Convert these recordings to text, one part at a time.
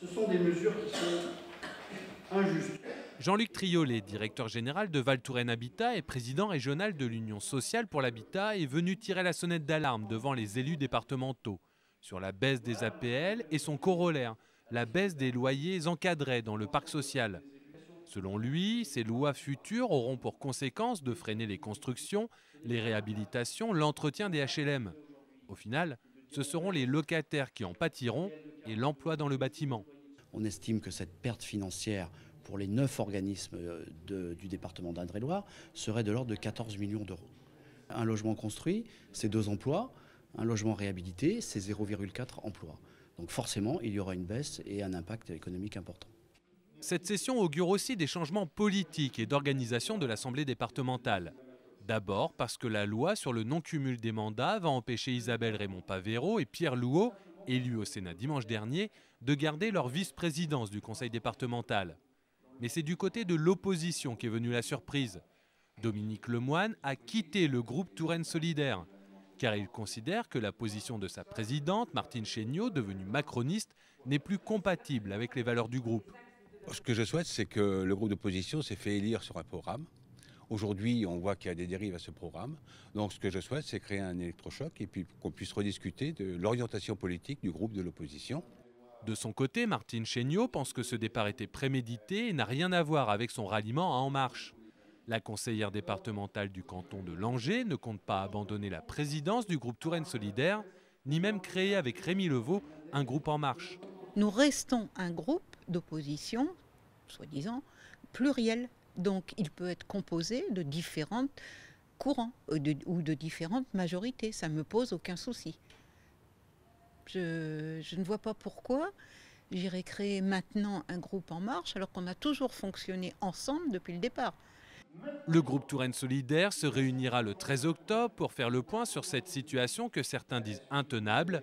Ce sont des mesures qui sont injustes. Jean-Luc Triolet, directeur général de Val Touraine Habitat et président régional de l'Union sociale pour l'habitat, est venu tirer la sonnette d'alarme devant les élus départementaux sur la baisse des APL et son corollaire, la baisse des loyers encadrés dans le parc social. Selon lui, ces lois futures auront pour conséquence de freiner les constructions, les réhabilitations, l'entretien des HLM. Au final, ce seront les locataires qui en pâtiront et l'emploi dans le bâtiment. On estime que cette perte financière pour les 9 organismes du département d'Indre-et-Loire serait de l'ordre de 14 millions d'euros. Un logement construit, c'est 2 emplois. Un logement réhabilité, c'est 0,4 emplois. Donc forcément, il y aura une baisse et un impact économique important. Cette session augure aussi des changements politiques et d'organisation de l'Assemblée départementale. D'abord parce que la loi sur le non-cumul des mandats va empêcher Isabelle Raymond-Pavero et Pierre Louot, élus au Sénat dimanche dernier, de garder leur vice-présidence du conseil départemental. Mais c'est du côté de l'opposition qu'est venue la surprise. Dominique Lemoine a quitté le groupe Touraine Solidaire, car il considère que la position de sa présidente, Martine Chéniaud, devenue macroniste, n'est plus compatible avec les valeurs du groupe. Ce que je souhaite, c'est que le groupe d'opposition s'est fait élire sur un programme. Aujourd'hui, on voit qu'il y a des dérives à ce programme. Donc ce que je souhaite, c'est créer un électrochoc et puis qu'on puisse rediscuter de l'orientation politique du groupe de l'opposition. De son côté, Martine Chéniaud pense que ce départ était prémédité et n'a rien à voir avec son ralliement à En Marche. La conseillère départementale du canton de Langeais ne compte pas abandonner la présidence du groupe Touraine Solidaire, ni même créer avec Rémi Levaux un groupe En Marche. Nous restons un groupe d'opposition, soi-disant, pluriel. Donc il peut être composé de différents courants ou de différentes majorités. Ça ne me pose aucun souci. Je ne vois pas pourquoi j'irais créer maintenant un groupe En Marche alors qu'on a toujours fonctionné ensemble depuis le départ. Le groupe Touraine Solidaire se réunira le 13 octobre pour faire le point sur cette situation que certains disent intenable,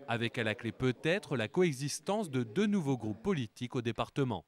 avec à la clé peut-être la coexistence de 2 nouveaux groupes politiques au département.